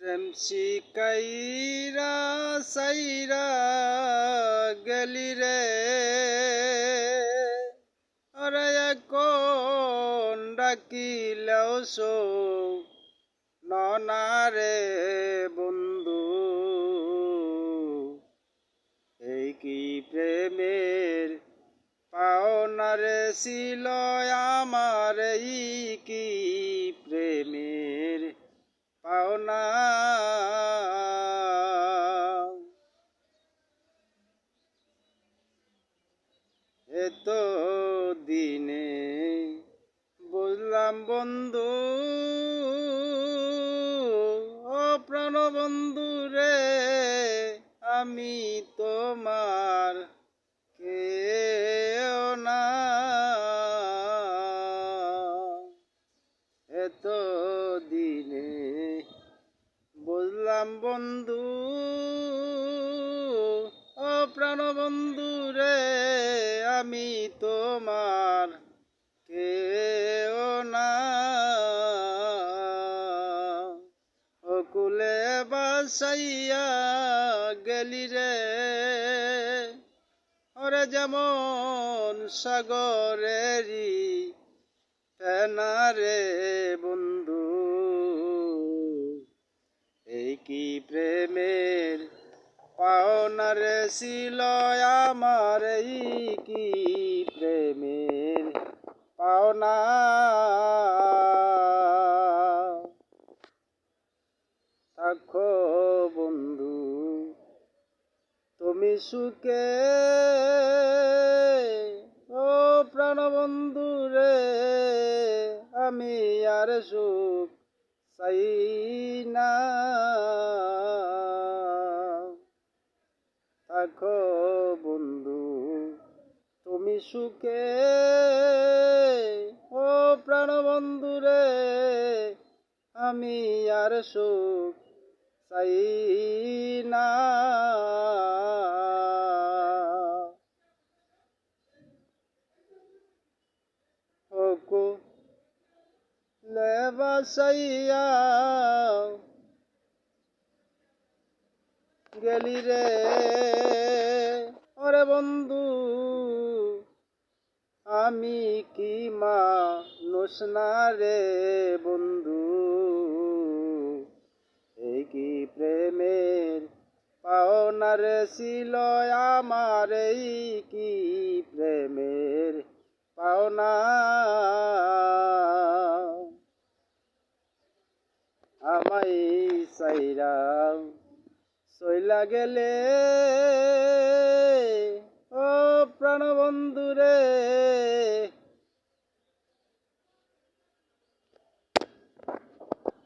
প্রেম শিকাইরা সাইরা গেলি রে আরে এখন ডাকিলেও সো ননারে বন্ধু এই কি প্রেমের পাওনারে ছিল আমার এই কি প্রেমের পাওনা এত দিনে বুঝলাম বন্ধু ও প্রাণ বন্ধু রে আমি তোমার কেউ না এত দিনে বুঝলাম বন্ধু ও প্রাণ বন্ধু রে আমি তোমার কেউ না ও কুলে বাসাইয়া গেলি রে ওরে যেমন সাগরেরই ফেনা রে বন্ধু এই কি প্রেমের পাওনার ছিল আমার এই কি প্রেমের পাওনা থাকো বন্ধু তুমি সুখে ও প্রাণ বন্ধু রে আমি আর সুখ চাই না থাকো বন্ধু তুমি সুখে ও প্রাণ বন্ধু রে আমি আর সুখ চাই না ওকু লেবাসাইয়া গেলি রে ওরে বন্ধু আমি কি মানুষ না রে বন্ধু এই কি প্রেমের পাওনার ছিল আমার এই কি প্রেমের পাওনা আমায় সাইরা সইলা গেলে